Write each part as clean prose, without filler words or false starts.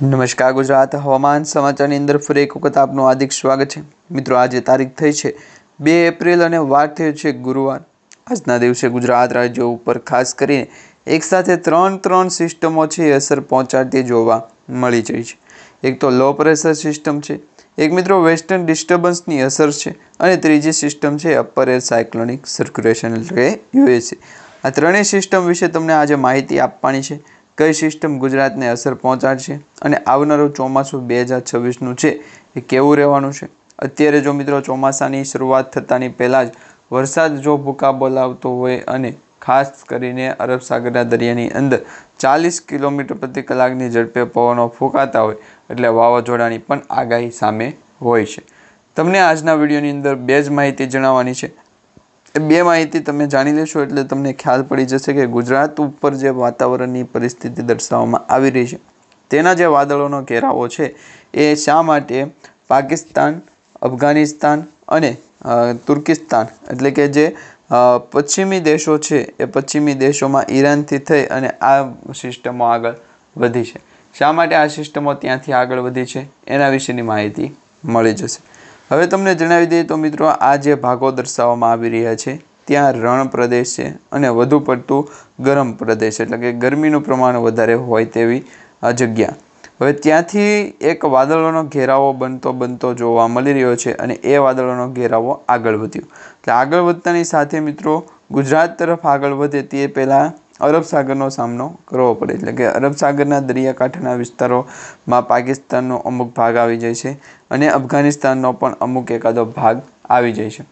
નમસ્કાર ગુજરાત હવામાન સમાચારની અંદર ફરી એક વખત આપનું હાર્દિક સ્વાગત છે। મિત્રો આજે તારીખ થઈ છે 2 એપ્રિલ અને વાર થઈ છે ગુરુવાર। આજના દિવસે ગુજરાત રાજ્ય ઉપર ખાસ કરીને એકસાથે ત્રણ સિસ્ટમો છે અસર પહોંચાડતી જોવા મળી રહી છે। એક તો લો પ્રેશર સિસ્ટમ છે, એક મિત્રો વેસ્ટર્ન ડિસ્ટર્બન્સની અસર છે અને ત્રીજી સિસ્ટમ છે અપર એર સાયક્લોનિક સર્ક્યુલેશન એટલે યુએસએ। આ ત્રણેય સિસ્ટમ વિશે તમને આજે માહિતી આપવાની છે। કઈ સિસ્ટમ ગુજરાતને અસર પહોંચાડશે અને આવનારું ચોમાસું 2026નું છે એ કેવું રહેવાનું છે। અત્યારે જો મિત્રો ચોમાસાની શરૂઆત થતાની પહેલાં જ વરસાદ જો ભૂકા બોલાવતો હોય અને ખાસ કરીને અરબ સાગરના દરિયાની અંદર 40 કિલોમીટર પ્રતિ કલાકની ઝડપે પવનો ફૂંકાતા હોય એટલે વાવાઝોડાની પણ આગાહી સામે હોય છે। તમને આજના વિડીયોની અંદર બે જ માહિતી જણાવવાની છે। એ બે માહિતી તમે જાણી લેશો એટલે તમને ખ્યાલ પડી જશે કે ગુજરાત ઉપર જે વાતાવરણની પરિસ્થિતિ દર્શાવવામાં આવી રહી છે તેના જે વાદળોનો ઘેરાવો છે એ શા માટે પાકિસ્તાન, અફઘાનિસ્તાન અને તુર્કિસ્તાન એટલે કે જે પશ્ચિમી દેશો છે એ પશ્ચિમી દેશોમાં ઈરાનથી થઈ અને આ સિસ્ટમો આગળ વધી છે। શા માટે આ સિસ્ટમો ત્યાંથી આગળ વધી છે એના વિશેની માહિતી મળી જશે। હવે તમને જણાવી દઈએ તો મિત્રો આ જે ભાગો દર્શાવવામાં આવી રહ્યા છે ત્યાં રણ પ્રદેશ છે અને વધુ પડતું ગરમ પ્રદેશ એટલે કે ગરમીનું પ્રમાણ વધારે હોય તેવી આ જગ્યા। હવે ત્યાંથી એક વાદળોનો ઘેરાવો બનતો જોવા મળી રહ્યો છે અને એ વાદળોનો ઘેરાવો આગળ વધ્યો એટલે આગળ વધતાની સાથે મિત્રો ગુજરાત તરફ આગળ વધે તે પહેલાં અરબ સાગરનો સામનો કરવો પડે એટલે કે અરબ સાગરના દરિયાકાંઠાના વિસ્તારોમાં પાકિસ્તાનનો અમુક ભાગ આવી જાય છે અને અફઘાનિસ્તાનનો પણ અમુક એકાદો ભાગ આવી જાય છે।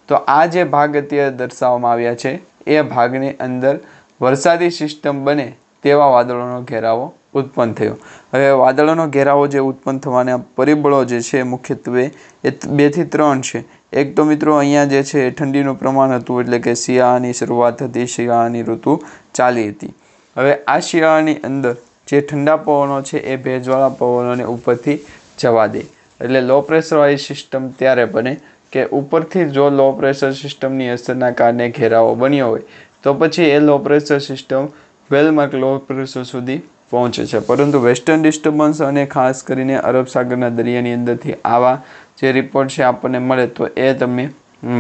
તો આ જે ભાગ અત્યારે દર્શાવવામાં આવ્યા છે એ ભાગની અંદર વરસાદી સિસ્ટમ બને તેવા વાદળોનો ઘેરાવો ઉત્પન્ન થયો। હવે વાદળોનો ઘેરાવો જે ઉત્પન્ન થવાના પરિબળો જે છે મુખ્યત્વે એ 2 થી 3 છે। એક તો મિત્રો અહીંયા જે છે ઠંડીનું પ્રમાણ હતું એટલે કે શિયાળાની શરૂઆત હતી, શિયાળાની ઋતુ ચાલી હતી। હવે આ શિયાળાની અંદર જે ઠંડા પવનો છે એ ભેજવાળા પવનોને ઉપરથી જવા દે એટલે લો પ્રેશરવાળી સિસ્ટમ ત્યારે બને કે ઉપરથી જો લો પ્રેશર સિસ્ટમની અસરના કારણે ઘેરાવો બન્યો હોય તો પછી એ low pressure system well mark low pressure સુધી પહોંચે છે। પરંતુ વેસ્ટર્ન ડિસ્ટર્બન્સ અને ખાસ કરીને અરબ સાગરના દરિયાની અંદરથી આવા જે રિપોર્ટ છે આપણને મળે તો એ તમે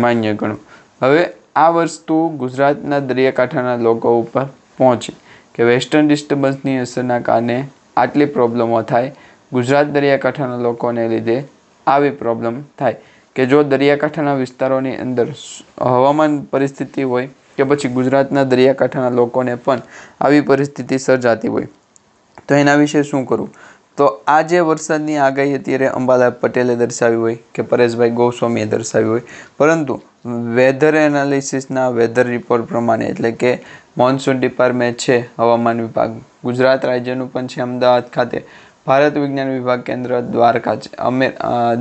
માન્ય ગણો। હવે આ વસ્તુ ગુજરાતના દરિયાકાંઠાના લોકો ઉપર પહોંચી કે વેસ્ટર્ન ડિસ્ટર્બન્સની અસરના કારણે આટલી પ્રોબ્લેમો થાય, ગુજરાત દરિયાકાંઠાના લોકોને લીધે આવી પ્રોબ્લેમ થાય કે જો દરિયાકાંઠાના વિસ્તારોની અંદર હવામાન પરિસ્થિતિ હોય કે પછી ગુજરાતના દરિયાકાંઠાના લોકોને પણ આવી પરિસ્થિતિ સર્જાતી હોય તો એના વિશે શું કરવું। તો આ જે વરસાદની આગાહી અત્યારે અંબાલાલ પટેલે દર્શાવી હોય કે પરેશભાઈ ગોસ્વામીએ દર્શાવી હોય પરંતુ વેધર એનાલિસિસના વેધર રિપોર્ટ પ્રમાણે એટલે કે મોન્સૂન ડિપાર્ટમેન્ટ છે હવામાન વિભાગ ગુજરાત રાજ્યનું પણ છે અમદાવાદ ખાતે, ભારત વિજ્ઞાન વિભાગ કેન્દ્ર દ્વારકા છે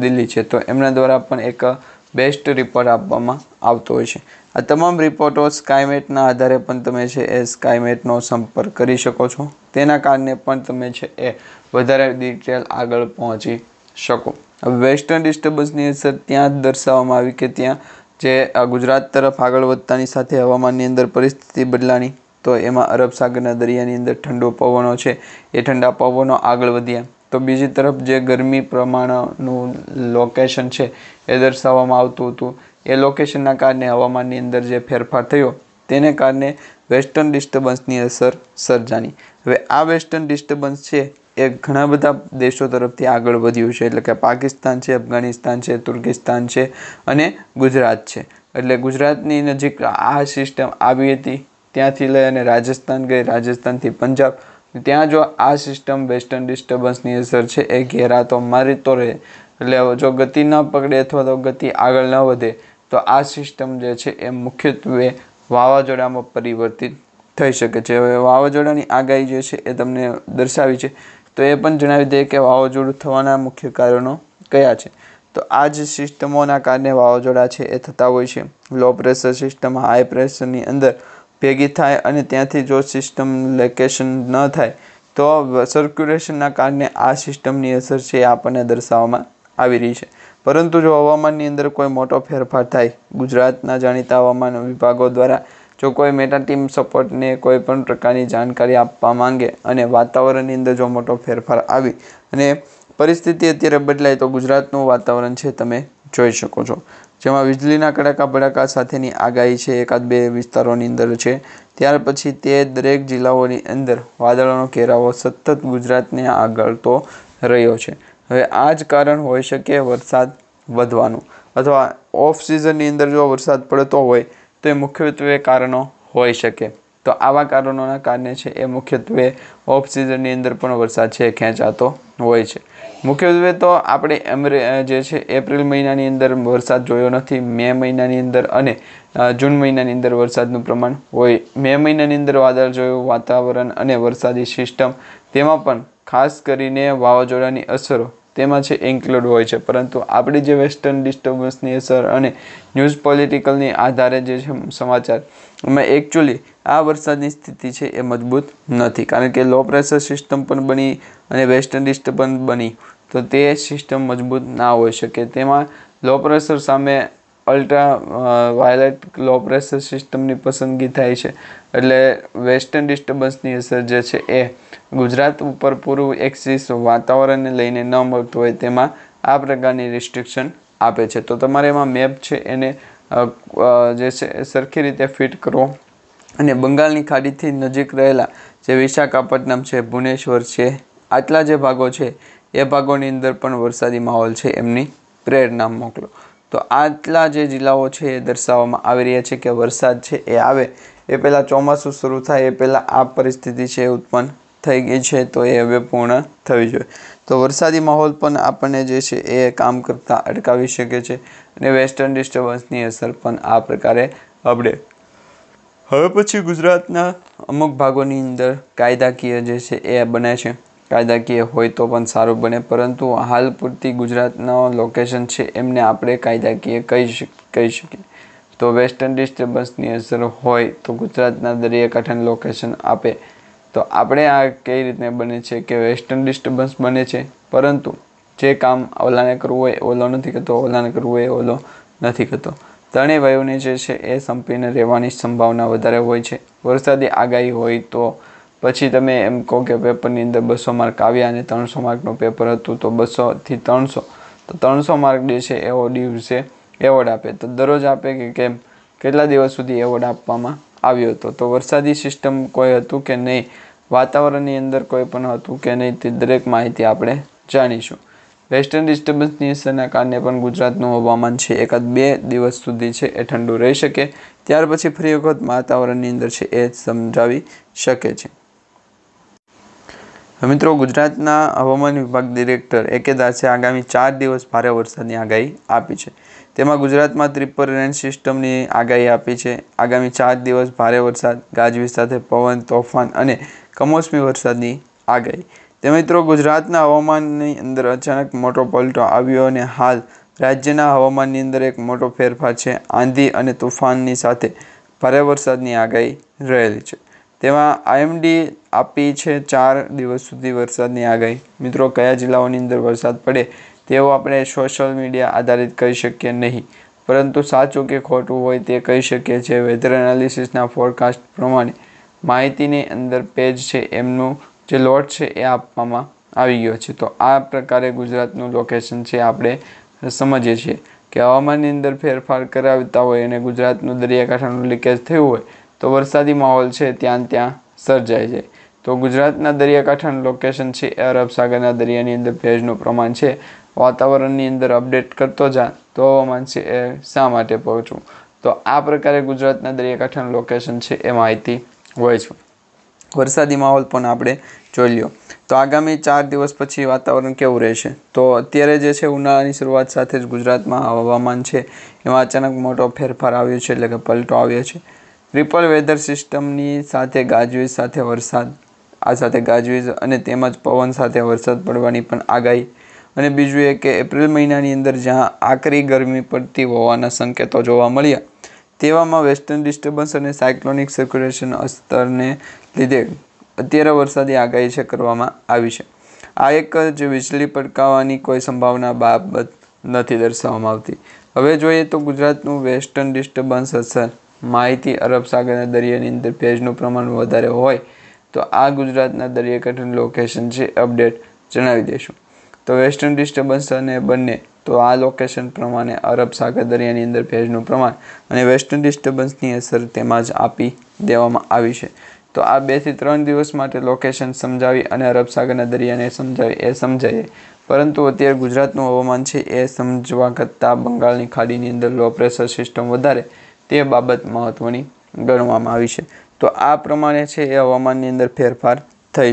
દિલ્હી છે તો એમના દ્વારા પણ એક બેસ્ટ રિપોર્ટ આપવામાં આવતો હોય છે। આ તમામ રિપોર્ટો સ્કાયમેટના આધારે પણ તમે છે એ સ્કાયમેટનો સંપર્ક કરી શકો છો, તેના કારણે પણ તમે છે એ વધારે ડિટેલ આગળ પહોંચી શકો। હવે વેસ્ટર્ન ડિસ્ટર્બન્સની અસર ત્યાં જ દર્શાવવામાં આવી કે ત્યાં જે ગુજરાત તરફ આગળ વધતાની સાથે હવામાનની અંદર પરિસ્થિતિ બદલાણી તો એમાં અરબ સાગરના દરિયાની અંદર ઠંડો પવનો છે એ ઠંડા પવનો આગળ વધ્યા તો બીજી તરફ જે ગરમી પ્રમાણનું લોકેશન છે એ દર્શાવવામાં આવતું હતું એ લોકેશનના કારણે હવામાનની અંદર જે ફેરફાર થયો તેને કારણે વેસ્ટર્ન ડિસ્ટર્બન્સની અસર સર્જાની। હવે આ વેસ્ટર્ન ડિસ્ટર્બન્સ છે એ ઘણા બધા દેશો તરફથી આગળ વધ્યું છે એટલે કે પાકિસ્તાન છે, અફઘાનિસ્તાન છે, તુર્કિસ્તાન છે અને ગુજરાત છે એટલે ગુજરાતની નજીક આ સિસ્ટમ આવી હતી ત્યાંથી લઈ અને રાજસ્થાન ગઈ, રાજસ્થાનથી પંજાબ ત્યાં જો આ સિસ્ટમ વેસ્ટર્ન ડિસ્ટર્બન્સની અસર છે એ ઘેરાતો મારતો રહે એટલે જો ગતિ ન પકડે અથવા તો ગતિ આગળ ન વધે તો આ સિસ્ટમ જે છે એ મુખ્યત્વે વાવાઝોડામાં પરિવર્તિત થઈ શકે છે। હવે વાવાઝોડાની આગાહી જે છે એ તમને દર્શાવી છે તો એ પણ જણાવી દઈએ કે વાવાઝોડું થવાના મુખ્ય કારણો કયા છે। તો આ જ સિસ્ટમોના કારણે વાવાઝોડા છે એ થતા હોય છે। લો પ્રેશર સિસ્ટમ હાઈ પ્રેશરની અંદર ભેગી થાય અને ત્યાંથી જો સિસ્ટમ લોકેશન ન થાય તો સર્ક્યુલેશનના કારણે આ સિસ્ટમની અસર છે એ આપણને દર્શાવવામાં આવી રહી છે। પરંતુ જો હવામાનની અંદર કોઈ મોટો ફેરફાર થાય ગુજરાતના જાણીતા હવામાન વિભાગો દ્વારા જો કોઈ મેટા ટીમ સપોર્ટને કોઈ પણ પ્રકારની જાણકારી આપવા માંગે અને વાતાવરણની અંદર જો મોટો ફેરફાર આવી અને પરિસ્થિતિ અત્યારે બદલાય તો ગુજરાતનું વાતાવરણ છે તમે જોઈ શકો છો, જેમાં વીજળીના કડાકા ભડાકા સાથેની આગાહી છે એકાદ બે વિસ્તારોની અંદર છે. ત્યાર પછી તે દરેક જિલ્લાઓની અંદર વાદળોનો ઘેરાવો સતત ગુજરાતને આગળતો રહ્યો છે. હવે આ જ કારણ હોઈ શકે વરસાદ વધવાનું, અથવા ઓફ સિઝનની અંદર જો વરસાદ પડતો હોય તો એ મુખ્યત્વે કારણો હોઈ શકે. તો આવા કારણોના કારણે છે એ મુખ્યત્વે ઓફ સિઝનની અંદર પણ વરસાદ છે ખેંચાતો હોય છે. મુખ્યત્વે તો આપણે જે છે એપ્રિલ મહિનાની અંદર વરસાદ જોયો નથી. મે મહિનાની અંદર અને જૂન મહિનાની અંદર વરસાદનું પ્રમાણ હોય. મે મહિનાની અંદર વાદળ જોયું, વાતાવરણ અને વરસાદી સિસ્ટમ, તેમાં પણ ખાસ કરીને વાવાઝોડાની અસરો તેમાં છે ઇન્ક્લુડ હોય છે. પરંતુ આપણી જે વેસ્ટર્ન ડિસ્ટર્બન્સની અસર અને ન્યૂઝ પોલિટિકલની આધારે જે છે સમાચાર, એમાં એકચ્યુઅલી આ વરસાદની સ્થિતિ છે એ મજબૂત નથી, કારણ કે લો પ્રેશર સિસ્ટમ પણ બની અને વેસ્ટર્ન ડિસ્ટર્બન્સ બની તો તે સિસ્ટમ મજબૂત ના હોઈ શકે. તેમાં લો પ્રેશર સામે અલ્ટ્રા વાયોલેટ લો પ્રેશર સિસ્ટમની પસંદગી થાય છે. એટલે વેસ્ટર્ન ડિસ્ટર્બન્સની અસર જે છે એ ગુજરાત ઉપર પૂરું એક્સિસ વાતાવરણને લઈને ન મળતું હોય તેમાં આ પ્રકારની રિસ્ટ્રિક્શન આપે છે. તો તમારે એમાં મેપ છે એને જે છે સરખી રીતે ફિટ કરવો અને બંગાળની ખાડીથી નજીક રહેલા જે વિશાખાપટ્ટનમ છે, ભુવનેશ્વર છે, આટલા જે ભાગો છે એ ભાગોની અંદર પણ વરસાદી માહોલ છે એમની પ્રેરણા મોકલો. તો આટલા જે જિલ્લાઓ છે એ દર્શાવવામાં આવી રહ્યા છે કે વરસાદ છે એ આવે એ પહેલાં ચોમાસું શરૂ થાય એ પહેલાં આ પરિસ્થિતિ છે ઉત્પન્ન થઈ ગઈ છે, તો એ હવે પૂર્ણ થવી જોઈએ. તો વરસાદી માહોલ પણ આપણને જે છે એ કામ કરતાં અટકાવી શકે છે અને વેસ્ટર્ન ડિસ્ટર્બન્સની અસર પણ આ પ્રકારે આપણે હવે પછી ગુજરાતના અમુક ભાગોની અંદર કાયદાકીય જે છે એ બને છે. કાયદાકીય હોય તો પણ સારું બને, પરંતુ હાલ પૂરતી ગુજરાતના લોકેશન છે એમને આપણે કાયદાકીય કહી શકીએ. તો વેસ્ટર્ન ડિસ્ટર્બન્સની અસર હોય તો ગુજરાતના દરિયાકાંઠાની લોકેશન આપે તો આપણે આ કઈ રીતે બને છે કે વેસ્ટર્ન ડિસ્ટર્બન્સ બને છે, પરંતુ જે કામ ઓલાને કરવું હોય ઓલો નથી કરતો, ઓલાને કરવું હોય ઓલો નથી કરતો. ત્રણેય વાયુને જે છે એ સંપીને રહેવાની સંભાવના વધારે હોય છે. વરસાદી આગાહી હોય તો પછી તમે એમ કહો કે પેપરની અંદર 200 માર્ક આવ્યા અને 300 માર્કનું પેપર હતું તો 200 થી 300 તો 300 માર્ક જે છે એવો દિવસે એવોર્ડ આપે તો દરરોજ આપે કે કેમ, કેટલા દિવસ સુધી એવોર્ડ આપવામાં આવ્યો હતો. તો વરસાદી સિસ્ટમ કોઈ હતું કે નહીં, વાતાવરણની અંદર કોઈ પણ હતું કે નહીં, તે દરેક માહિતી આપણે જાણીશું. વેસ્ટર્ન ડિસ્ટર્બન્સની અસરના કારણે પણ ગુજરાતનું હવામાન છે એકાદ 2 દિવસ સુધી છે એ ઠંડુ રહી શકે, ત્યાર પછી ફરી વખત વાતાવરણની અંદર છે એ સમજાવી શકે છે. મિત્રો, ગુજરાતના હવામાન વિભાગ ડિરેક્ટર એ.કે. દાસે આગામી 4 દિવસ ભારે વરસાદની આગાહી આપી છે. તેમાં ગુજરાતમાં ટ્રિપલ રેન સિસ્ટમની આગાહી આપી છે. આગામી 4 દિવસ ભારે વરસાદ, ગાજવીજ સાથે પવન, તોફાન અને કમોસમી વરસાદની આગાહી. તે મિત્રો, ગુજરાતના હવામાનની અંદર અચાનક મોટો પલટો આવ્યો અને હાલ રાજ્યના હવામાનની અંદર એક મોટો ફેરફાર છે. આંધી અને તુફાનની સાથે ભારે વરસાદની આગાહી રહેલી છે. તેમાં આઈએમડી આપી છે 4 દિવસ સુધી વરસાદની આગાહી. મિત્રો, કયા જિલ્લાઓની અંદર વરસાદ પડે તેવો આપણે સોશિયલ મીડિયા આધારિત કહી શકીએ નહીં, પરંતુ સાચું કે ખોટું હોય તે કહી શકીએ છીએ. વેધર એનાલિસિસના ફોરકાસ્ટ પ્રમાણે માહિતીની અંદર પેજ છે એમનું જે લોટ છે એ આપવામાં આવી ગયો છે. તો આ પ્રકારે ગુજરાતનું લોકેશન છે આપણે સમજીએ છીએ કે હવામાનની અંદર ફેરફાર કરાવતા હોય અને ગુજરાતનું દરિયાકાંઠાનું લીકેજ થયું હોય તો વરસાદી માહોલ છે ત્યાં સર્જાય છે. તો ગુજરાતના દરિયાકાંઠાનું લોકેશન છે એ અરબ સાગરના દરિયાની અંદર ભેજનું પ્રમાણ છે વાતાવરણની અંદર અપડેટ કરતો જા તો હવામાન છે એ શા માટે પહોંચવું. તો આ પ્રકારે ગુજરાતના દરિયાકાંઠાનું લોકેશન છે એ માહિતી હોય છે. વરસાદી માહોલ પણ આપણે જોઈ લ્યો. તો આગામી 4 દિવસ પછી વાતાવરણ કેવું રહેશે? તો અત્યારે જે છે ઉનાળાની શરૂઆત સાથે જ ગુજરાતમાં હવામાન છે એમાં અચાનક મોટો ફેરફાર આવ્યો છે, એટલે કે પલટો આવ્યો છે. ટ્રિપલ વેધર સિસ્ટમની સાથે ગાજવીજ સાથે વરસાદ, આ સાથે ગાજવીજ અને તેમજ પવન સાથે વરસાદ પડવાની પણ આગાહી. અને બીજું એ કે એપ્રિલ મહિનાની અંદર જ્યાં આકરી ગરમી પડતી હોવાના સંકેતો જોવા મળ્યા, તેવામાં વેસ્ટર્ન ડિસ્ટર્બન્સ અને સાયક્લોનિક સર્ક્યુલેશન અસરને લીધે અત્યારે વરસાદી આગાહી છે કરવામાં આવી છે. આ એક જ વીજળી પડકાવાની કોઈ સંભાવના બાબત નથી દર્શાવવામાં આવતી. હવે જોઈએ તો ગુજરાતનું વેસ્ટર્ન ડિસ્ટર્બન્સ અસર માહિતી અરબ સાગરના દરિયાની અંદર ભેજનું પ્રમાણ વધારે હોય તો આ ગુજરાતના દરિયાકાંઠાનું લોકેશન છે અપડેટ જણાવી દઈશું. તો વેસ્ટર્ન ડિસ્ટર્બન્સ અને બંને તો આ લોકેશન પ્રમાણે અરબ સાગર દરિયાની અંદર ભેજનું પ્રમાણ અને વેસ્ટર્ન ડિસ્ટર્બન્સની અસર તેમાં જ આપી દેવામાં આવી છે. તો આ 2 થી 3 દિવસ માટે લોકેશન સમજાવી અને અરબ સાગરના દરિયાને સમજાવીએ. પરંતુ અત્યારે ગુજરાતનું હવામાન છે એ સમજવા કરતાં બંગાળની ખાડીની અંદર લો પ્રેશર સિસ્ટમ વધારે તે બાબત મહત્ત્વની ગણવામાં આવી છે. તો આ પ્રમાણે છે એ હવામાનની અંદર ફેરફાર થઈ છે.